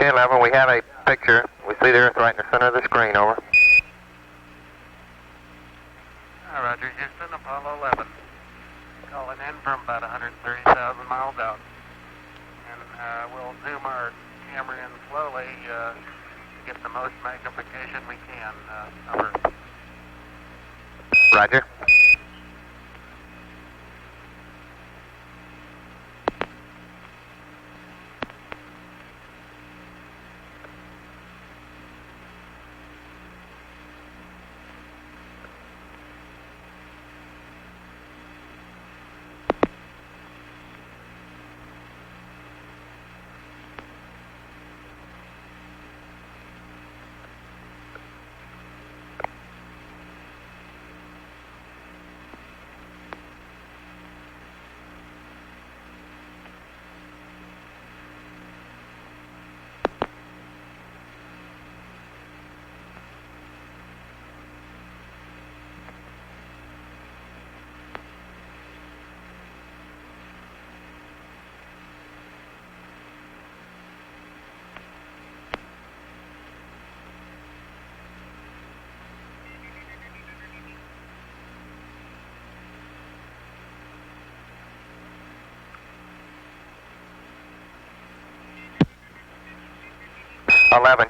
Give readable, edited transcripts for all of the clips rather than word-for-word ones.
Okay, 11, we have a picture. We see the Earth right in the center of the screen, over. Roger, Houston, Apollo 11. Calling in from about 130,000 miles out. And we'll zoom our camera in slowly to get the most magnification we can. Over. Roger.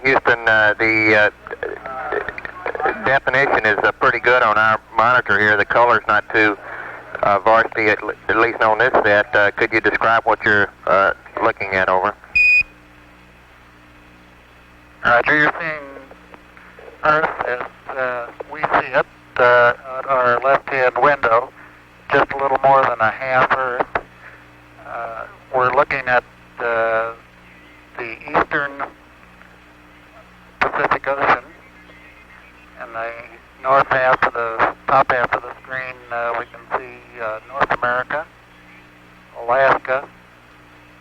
Houston, the definition is pretty good on our monitor here. The color's not too varsity, at least on this set. Could you describe what you're looking at, over? Roger, you're seeing Earth as we see it at our left-hand window, just a little more than a half Earth. We're looking at the eastern Pacific Ocean, and the north half of the top half of the screen we can see North America, Alaska,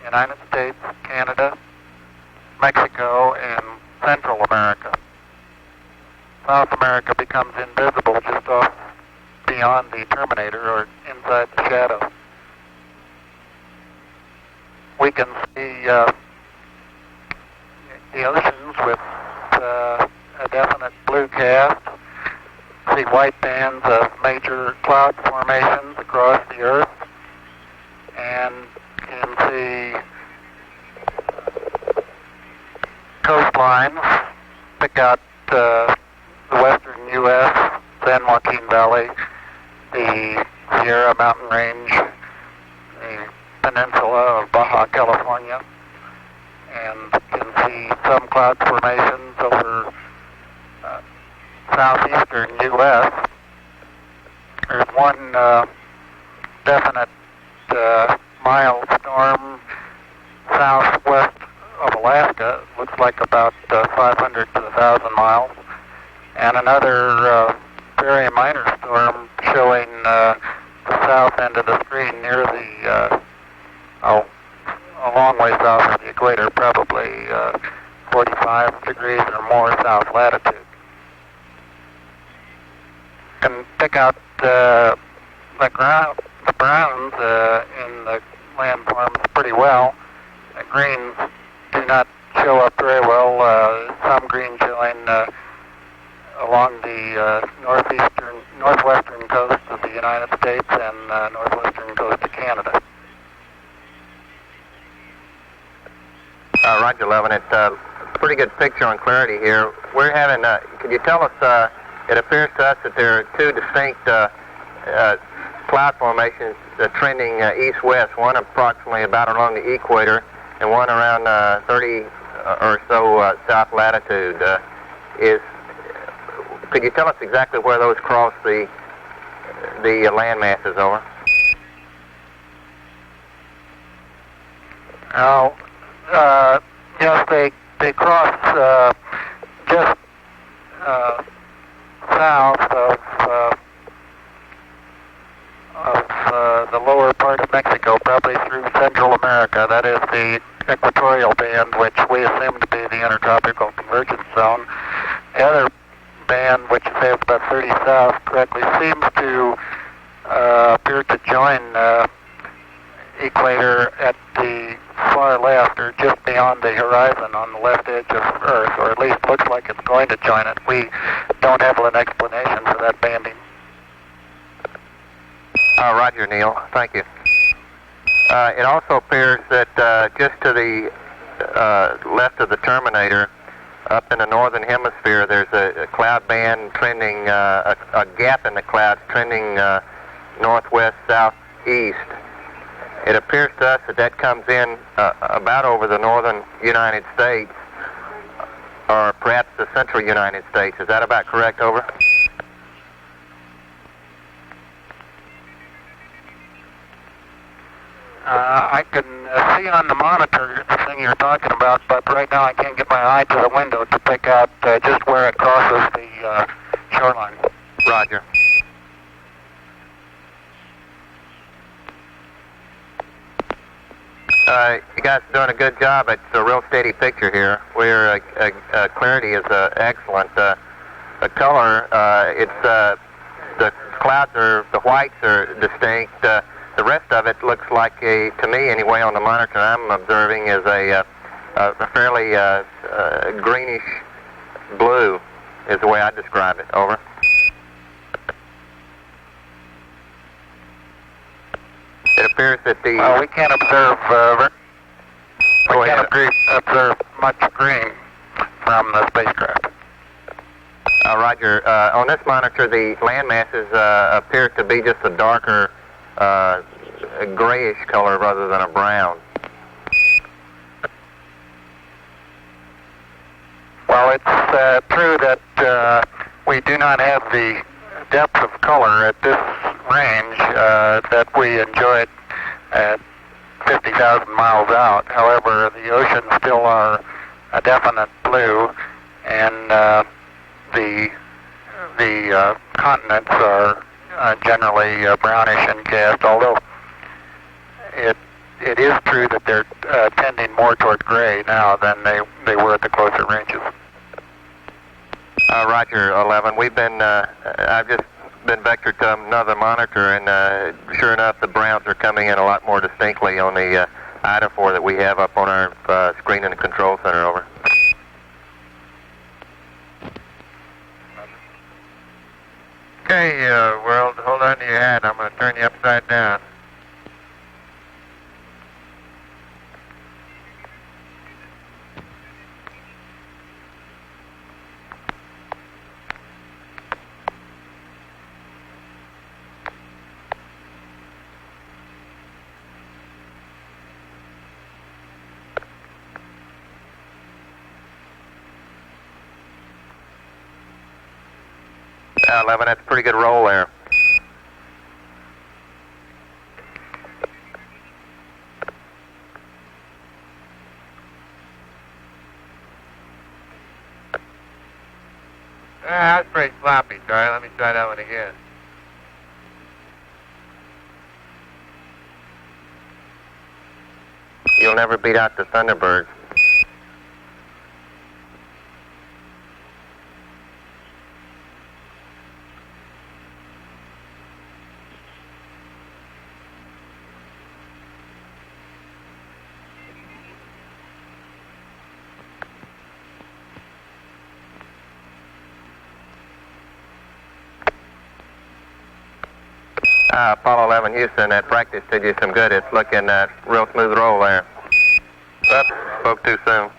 United States, Canada, Mexico, and Central America. South America becomes invisible just off beyond the terminator or inside the shadow. We can see the oceans with a definite blue cast, see white bands of major cloud formations across the Earth, and can see coastlines, pick out the western U.S., San Joaquin Valley, the Sierra Mountain Range, the peninsula of Baja California, and can see some cloud formations over southeastern U.S. There's one definite mild storm southwest of Alaska, looks like about 500 to 1,000 miles, and another very minor storm showing the south end of the screen near the a long way south of the equator, probably 45 degrees or more south latitude. You can pick out the browns in the landforms pretty well. The greens do not show up very well. Some green showing along the northwestern coast of the United States and northwestern coast of Canada. Roger, 11. It's a pretty good picture on clarity here. We're having, can you tell us, it appears to us that there are two distinct cloud formations trending east-west, one approximately about along the equator and one around 30 or so south latitude. Could you tell us exactly where those cross the land masses, over? Yes, they cross just south of the lower part of Mexico, probably through Central America. That is the equatorial band, which we assume to be the intertropical convergence zone. The other band, which is about 30 south, correctly seems to appear to join equator at the far left, or just beyond the horizon on the left edge of Earth, or at least looks like it's going to join it. We don't have an explanation for that banding. Roger, Neil. Thank you. It also appears that just to the left of the terminator, up in the northern hemisphere, there's a cloud band trending, a gap in the clouds trending northwest, southeast. It appears to us that that comes in about over the northern United States, or perhaps the central United States. Is that about correct? Over. I can see on the monitor the thing you're talking about, but right now I can't get my eye to the window to pick out just where it crosses the shoreline. Roger. You guys are doing a good job. It's a real steady picture here. Where clarity is excellent. The color, the clouds are, the whites are distinct. The rest of it looks like to me anyway, on the monitor I'm observing, is a fairly greenish blue, is the way I describe it. Over. It appears that the... Well, we can't observe observe much green from the spacecraft. Roger. On this monitor, the land masses appear to be just a darker grayish color rather than a brown. Well, it's true that we do not have the depth of color at this range that we enjoyed at 50,000 miles out. However, the oceans still are a definite blue, and the continents are generally brownish in cast, although it is true that they're tending more toward gray now than they were at the closer ranges. Roger, 11. We've been, I've just been vectored to another monitor, and sure enough, the browns are coming in a lot more distinctly on the IDA-4 that we have up on our screen in the control center. Over. Okay, world, hold on to your hat. I'm going to turn you upside down. Yeah, 11, that's a pretty good roll there. That's pretty sloppy, Charlie. Let me try that one again. You'll never beat out the Thunderbirds. Apollo 11 Houston, that practice did you some good. It's looking real smooth roll there. Oops, spoke too soon.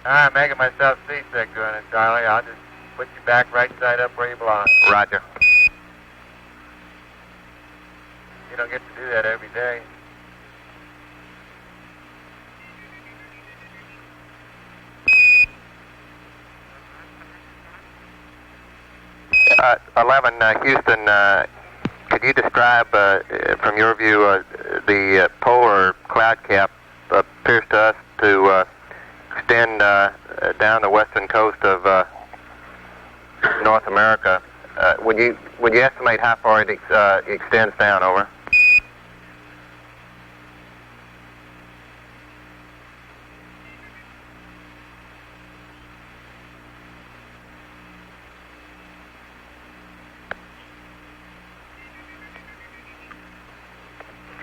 I'm making myself seasick doing it, Charlie. I'll just put you back right side up where you belong. Roger. You don't get to do that every day. 11, Houston, could you describe, from your view, the polar cloud cap appears to us to extend down the western coast of North America. Would you estimate how far it extends down? Over.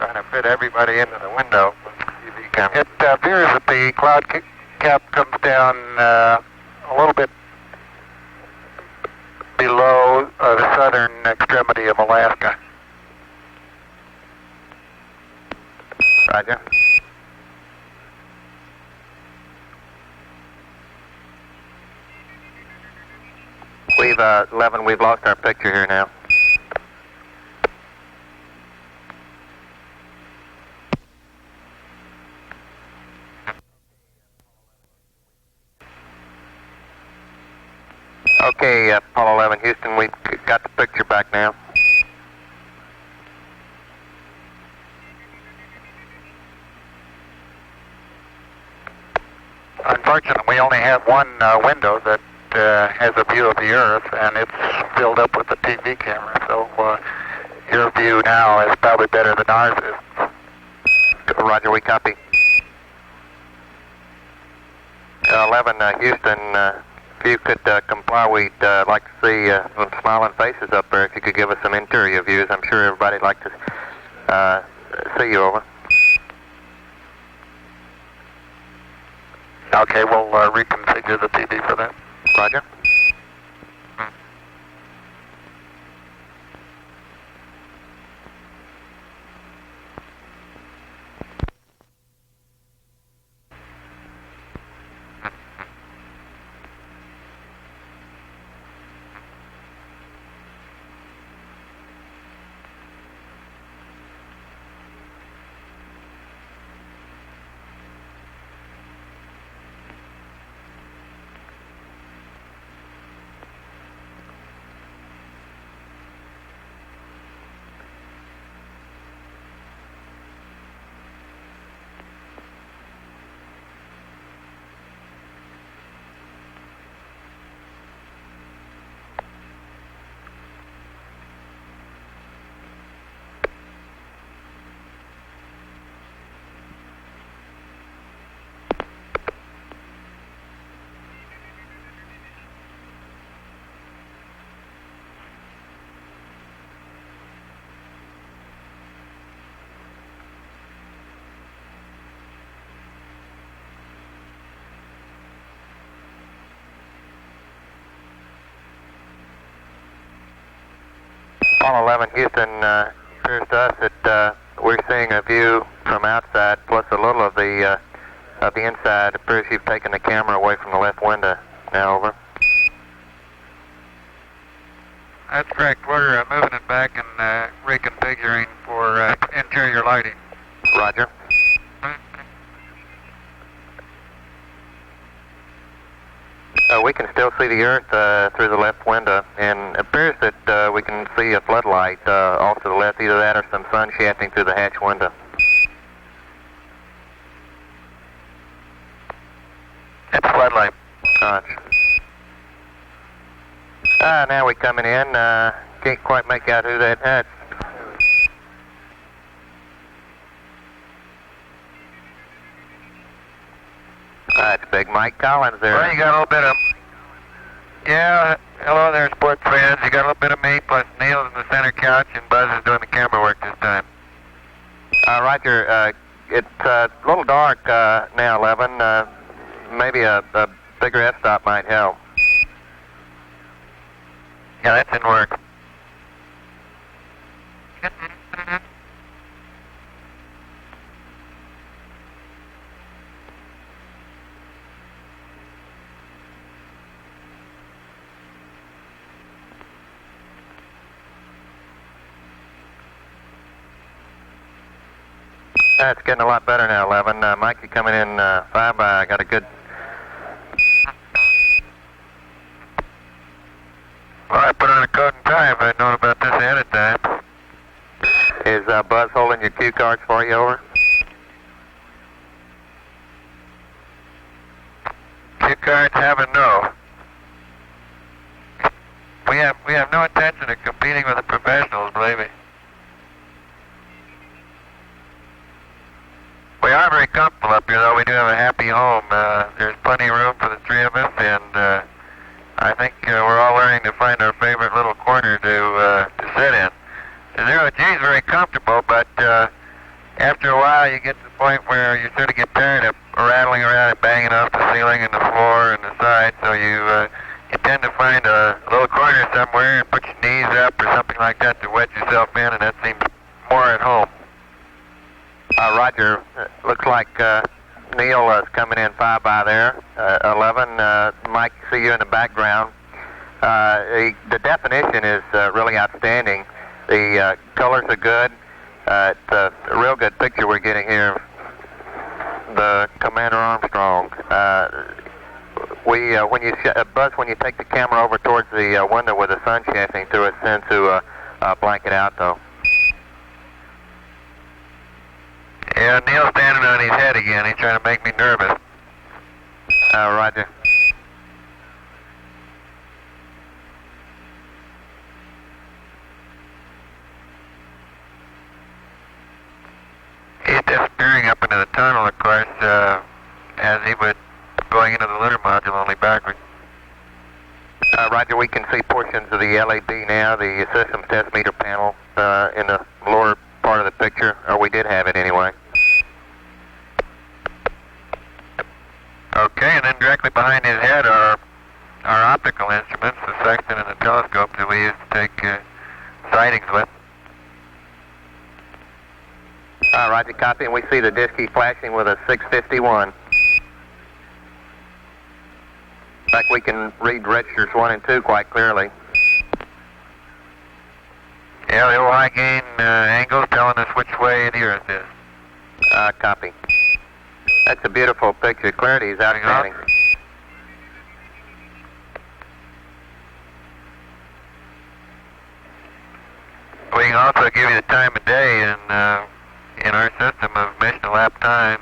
trying to fit everybody into the window with the TV camera. It appears that the cloud cap comes down a little bit below the southern extremity of Alaska. Roger. We've 11. We've lost our picture here now. Okay, Apollo 11, Houston, we've got the picture back now. Unfortunately, we only have one window that has a view of the Earth, and it's filled up with the TV camera, so your view now is probably better than ours is. Roger, we copy. 11, Houston, if you could comply, we'd like to see some smiling faces up there. If you could give us some interior views, I'm sure everybody'd like to see you. Over. Okay, we'll reconfigure the TV for that. Roger. Apollo 11, Houston, appears to us that we're seeing a view from outside plus a little of the inside. It appears you've taken the camera away from the left window. Now, over. That's correct. We're moving it back and reconfiguring for interior lighting. Roger. We can still see the Earth through the left window, and it appears that we can see a floodlight off to the left, either that or some sun shafting through the hatch window. It's floodlight. Now we're coming in. Can't quite make out who that hatch. That's Big Mike Collins there. Well, you got a little bit of... Yeah, hello there, sports fans. You got a little bit of me, plus Neil's in the center couch, and Buzz is doing the camera work this time. Roger, it's a little dark now, 11. Maybe a bigger f-stop might help. Yeah, that's in work. It's getting a lot better now, 11. Mike, you coming in 5 by. I got a good... Well, I put on a coat and tie if I'd known about this ahead of time. Is Buzz holding your cue cards for you, over? Cue cards have a no. We have no intention of competing with the professionals, believe me. We are very comfortable up here, though. We do have a happy home. There's plenty of room for the three of us, and I think we're all learning to find our favorite little corner to sit in. The 0G is very comfortable, but After a while, you get to the point where you sort of get tired of rattling around and banging off the ceiling and the floor and the side, so you tend to find a little corner somewhere and put your knees up or something like that to wedge yourself in, and that seems more at home. Roger. Looks like Neil is coming in 5 by there. 11. Mike, see you in the background. The definition is really outstanding. The colors are good. It's a real good picture we're getting here of the Commander Armstrong. Buzz, when you take the camera over towards the window with the sun shafting through it, send to blank it out, though. Yeah, Neil's standing on his head again. He's trying to make me nervous. Roger. He's disappearing up into the tunnel, of course, as he would going into the lunar module, only backwards. Roger, we can see portions of the LAB now, the system test meter panel in the lower part of the picture, or we did have it anyway. Okay, and then directly behind his head are our optical instruments, the sextant and the telescope that we use to take sightings with. Roger, copy, and we see the disk key flashing with a 651. In fact, we can read registers 1 and 2 quite clearly. Yeah, the old high gain angles telling us which way the Earth is. Copy. That's a beautiful picture. Clarity is outstanding. We can also give you the time of day in our system of mission elapsed time,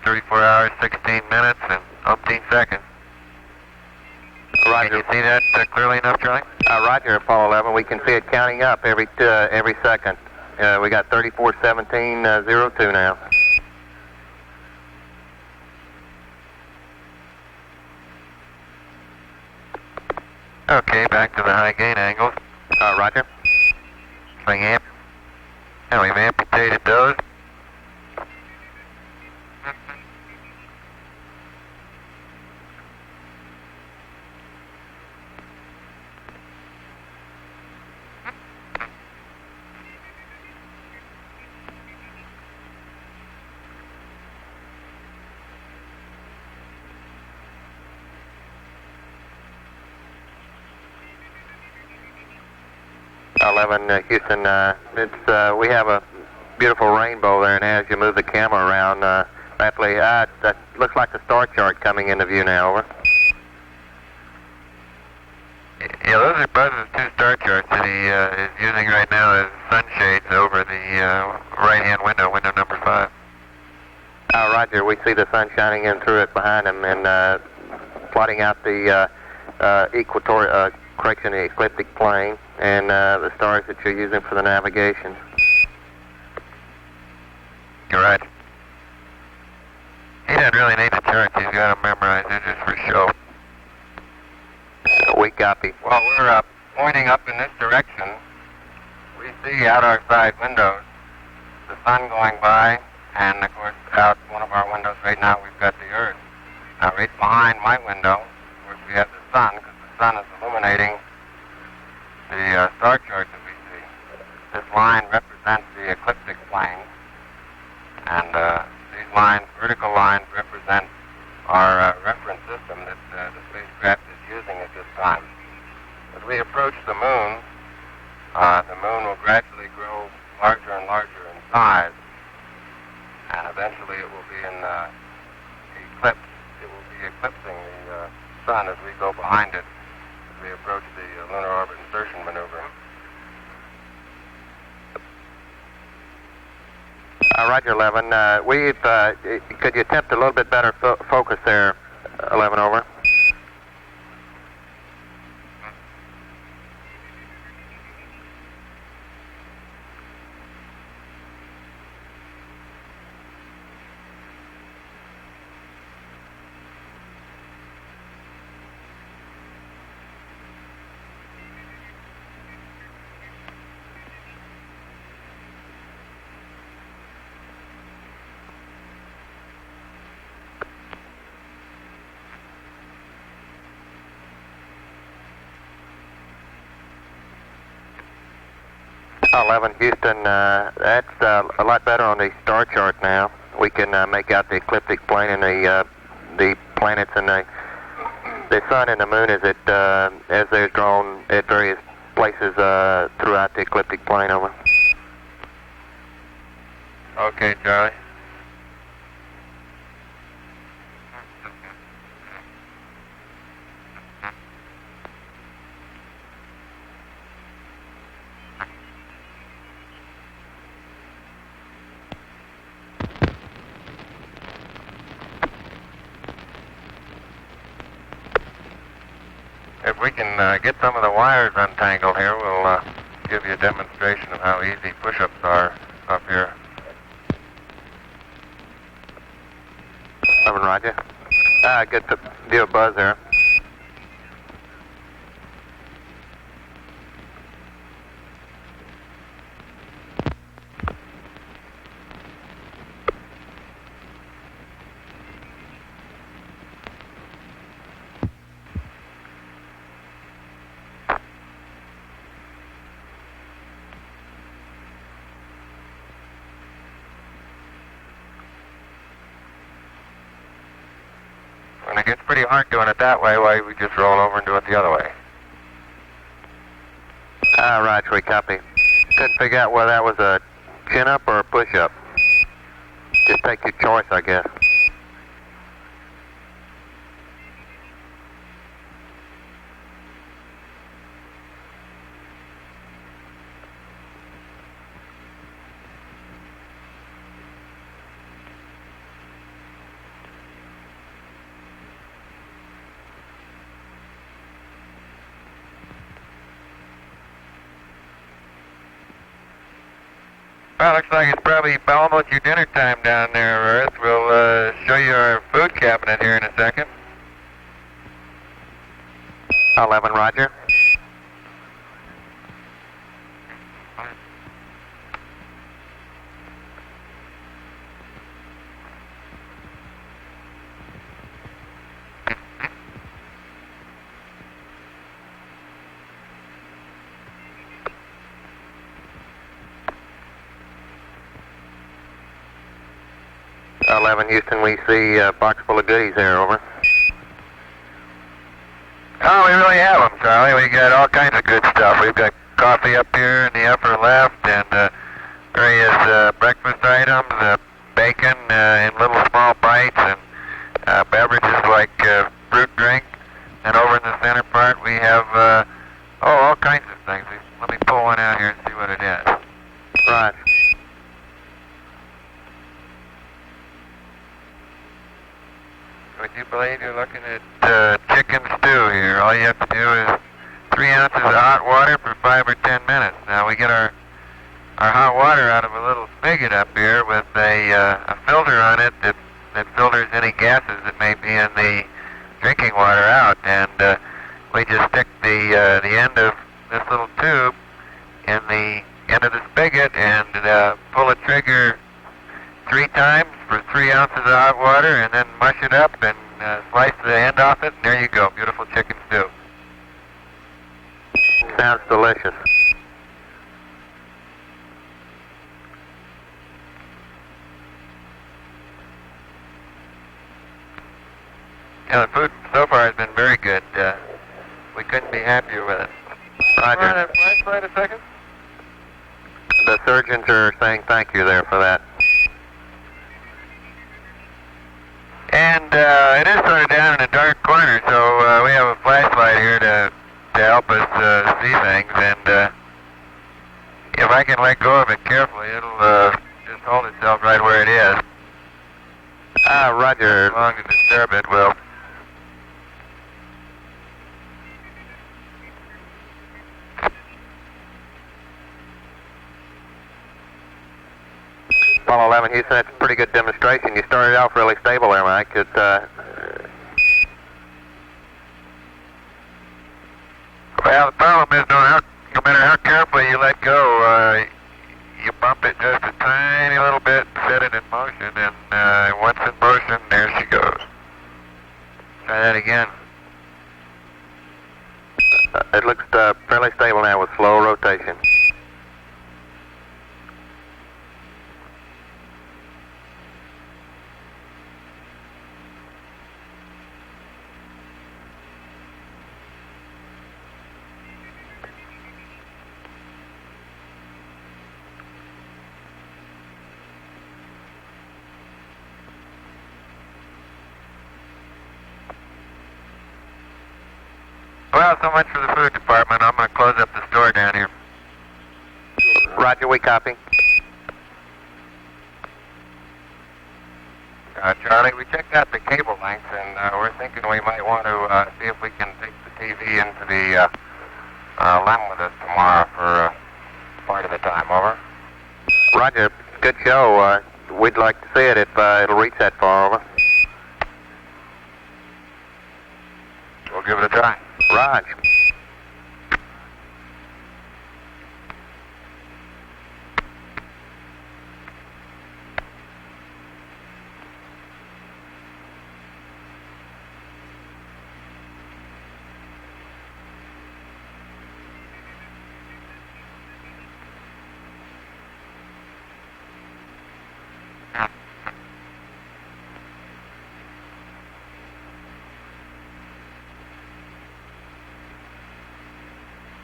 34 hours, 16 minutes, and 15 seconds. Roger. Can you see that clearly enough, Charlie? Roger, Apollo 11. We can see it counting up every second. We got 34:17:02 now. Okay, back to the high gain angles. Roger. Swing amp. And we've amputated those. Houston, we have a beautiful rainbow there, and as you move the camera around rapidly, that looks like the star chart coming into view now. Over. Yeah, those are Buzz's 2 star charts that he is using right now as sunshades over the right-hand window, window number 5. Roger, we see the sun shining in through it behind him and plotting out the the ecliptic plane and the stars that you're using for the navigation. You're right. He doesn't really need the charts. He's got them memorized. They're just for show. We copy. Well, we're pointing up in this direction. We see out our side windows the sun going by, and of course out one of our windows right now we've got the Earth. Now right behind my window, of course, we have the sun, because the sun is illuminating the star chart that we see. This line represents the ecliptic plane, and these lines, vertical lines, represent our reference system that the spacecraft is using at this time. As we approach the moon will gradually grow larger and larger in size, and eventually it will be in eclipse. It will be eclipsing the sun as we go behind it, as we approach the lunar orbit insertion maneuver. Roger, 11. Could you attempt a little bit better focus there, 11, over? 11 Houston, that's a lot better on the star chart now. We can make out the ecliptic plane and the planets and the sun and the moon as they're drawn at various places throughout the ecliptic plane. Over. Okay, Charlie. If we can get some of the wires untangled here, we'll give you a demonstration of how easy push-ups are up here. 11 Roger. Good to do a buzz there. When it gets pretty hard doing it that way, why we just roll over and do it the other way. Roger, we copy. Couldn't figure out whether that was a chin-up or a push-up. Just take your choice, I guess. Well, looks like it's probably almost your dinner time down there, Earth. We'll show you our food cabinet here in a second. 11 Roger. Houston, we see a box full of goodies there, over. Oh, we really have them, Charlie. We got all kinds of good stuff. We've got coffee up here in the upper left and various breakfast items, bacon in little small bites, and beverages like fruit drink. And over in the center part, we have all kinds of things. Let me pull one out here and see what it is. Right. Would you believe you're looking at chicken stew here? All you have to do is 3 ounces of hot water for 5 or 10 minutes. Now we get our hot water out of a little spigot up here with a filter on it that filters any gases that may be in the drinking water out. And we just stick the end of this little tube in the end of the spigot and pull the trigger 3 times for 3 ounces of hot water, and then mush it up and slice the end off it, and there you go, beautiful chicken stew. Sounds delicious. Yeah, the food so far has been very good. We couldn't be happier with it. Roger. Hold on, flashlight a second. The surgeons are saying thank you there for that. And it is sort of down in a dark corner, so we have a flashlight here to help us see things. And if I can let go of it carefully, it'll just hold itself right where it is. Roger. As long as disturb it, will. Apollo 11, Houston, that's a pretty good demonstration. You started off really stable there, Mike. Well, the problem is, no matter how carefully you let go, you bump it just a tiny little bit, set it in motion, and once in motion, there she goes. Try that again. It looks fairly stable now with slow rotation. Well, so much for the food department. I'm going to close up the store down here. Roger, we copy. Charlie, we checked out the cable lengths, and we're thinking we might want to see if we can take the TV into the LEM with us tomorrow for part of the time. Over. Roger, good show. We'd like to see it if it'll reach that far. Over. We'll give it a try. Roger.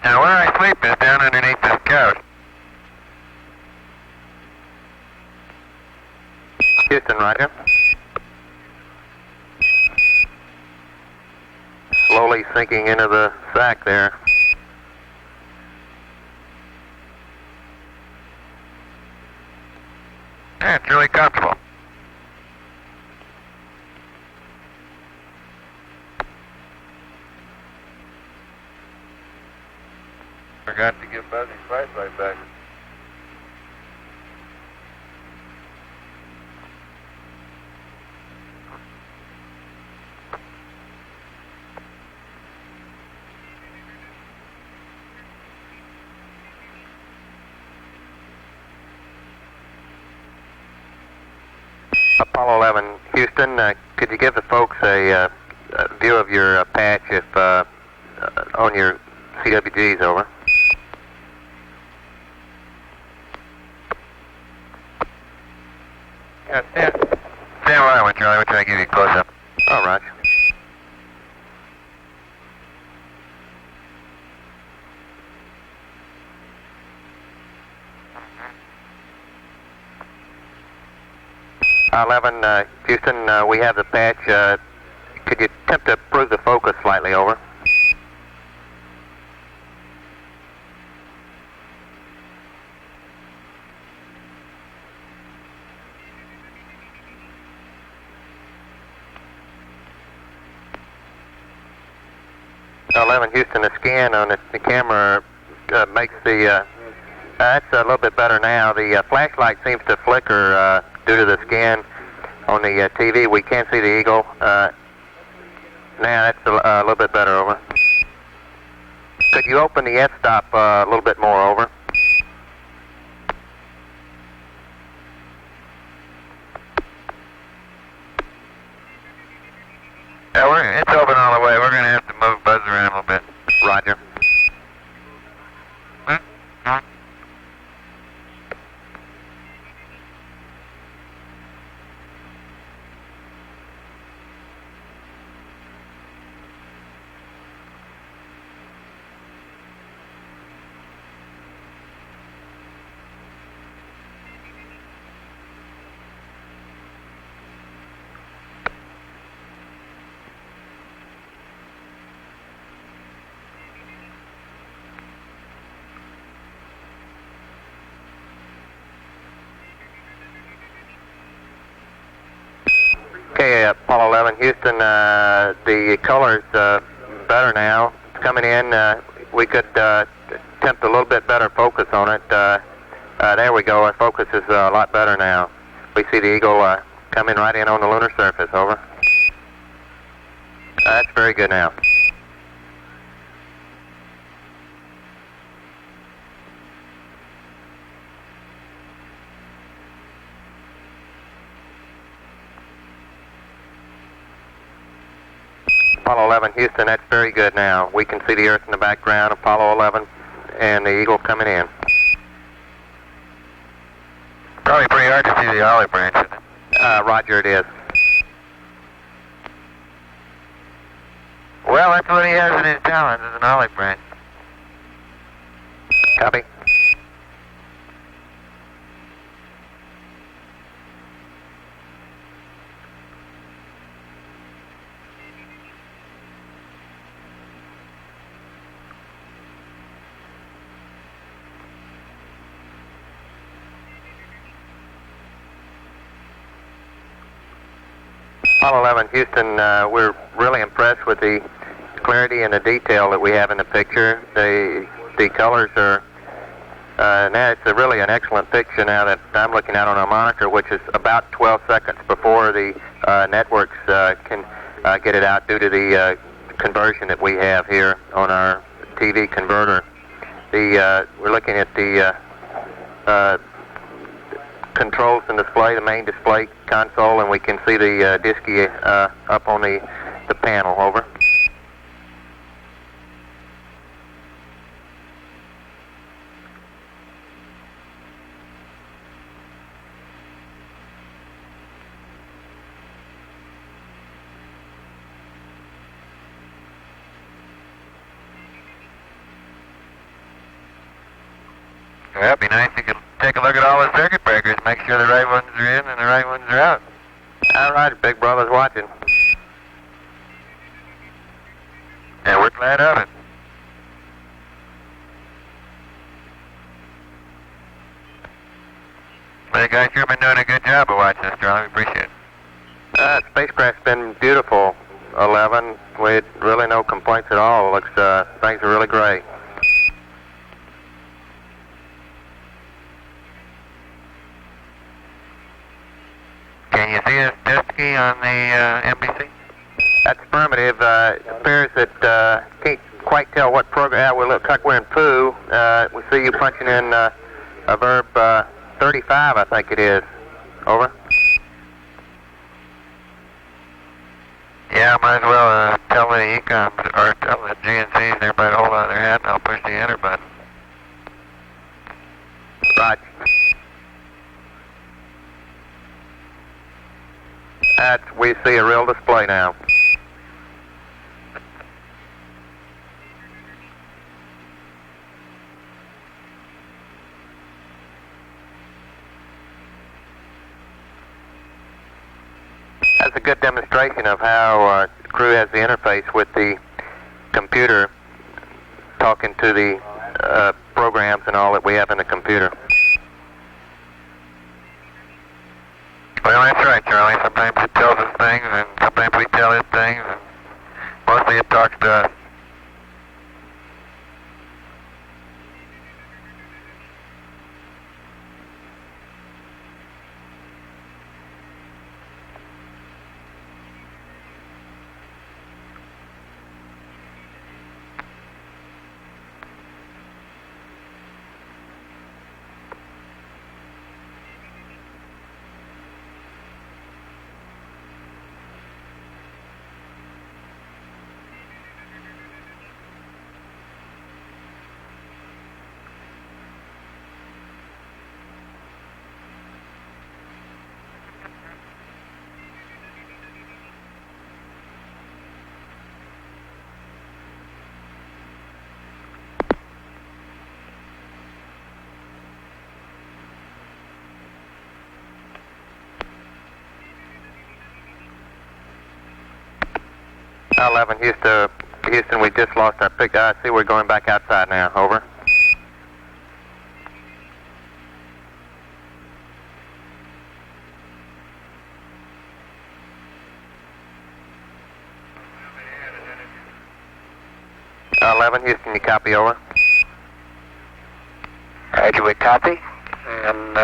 Now, where I sleep is down underneath this couch. Houston, Roger. Slowly sinking into the sack there. Yeah, it's really comfortable. Forgot to give Buzzy's flashlight back. Apollo 11, Houston, could you give the folks a view of your patch if on your CWGs, over? Yeah, stand where I went, Charlie. We'll try to give you a close-up. All right. Houston, we have the patch. Could you attempt to improve the focus slightly, over? Houston, the scan on the camera makes the, that's a little bit better now. The flashlight seems to flicker due to the scan on the TV. We can't see the eagle. Now that's a little bit better, over. Could you open the f-stop a little bit more, over? Yeah, it's open all the way. We're going to have to move Buzz around a little bit. Roger. Okay, Apollo 11, Houston, the color's better now. It's coming in. We could attempt a little bit better focus on it. There we go. Our focus is a lot better now. We see the eagle coming right in on the lunar surface, over. That's very good now. Apollo 11, Houston, that's very good now. We can see the Earth in the background, Apollo 11, and the eagle coming in. Probably pretty hard to see the olive branch, isn't it? Roger, it is. Well, that's what he has in his talons, is an olive branch. Copy. Apollo 11, Houston, we're really impressed with the clarity and the detail that we have in the picture. The colors are, now it's really an excellent picture now that I'm looking at on our monitor, which is about 12 seconds before the networks can get it out due to the conversion that we have here on our TV converter. We're looking at the controls and display, the main display console, and we can see the disky up on the panel. Over. Well, it'd be nice if you could take a look at all the circuit breakers, make sure the right ones are in and the right ones are out. All right, Big Brother's watching. And we're glad of it. Well, you guys sure been doing a good job of watching us, Charlie. We appreciate it. Spacecraft's been beautiful, 11. We had really no complaints at all. Looks, things are really great. Can you see us disky on the NBC? That's affirmative. It appears that can't quite tell what program. We look like we're in Pooh. We see you punching in a verb 35, I think it is. Over. Yeah, might as well tell the ecoms or tell the GNCs and everybody to hold on to their hat, and I'll push the enter button. Right. We see a real display now. That's a good demonstration of how the crew has the interface with the computer, talking to the programs and all that we have in the computer. Well, that's right, Charlie. Sometimes it tells us things, and sometimes we tell it things, and mostly it talks to us. Houston, we just lost our pick. I see we're going back outside now. Over. Houston, you copy? Over. Roger, we copy. And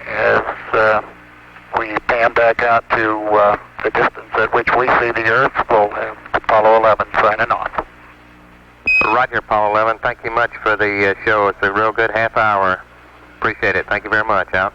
as we pan back out to the distance at which we see the Earth, we'll have Apollo 11 signing off. Roger, Apollo 11. Thank you much for the show. It's a real good half hour. Appreciate it. Thank you very much. Out.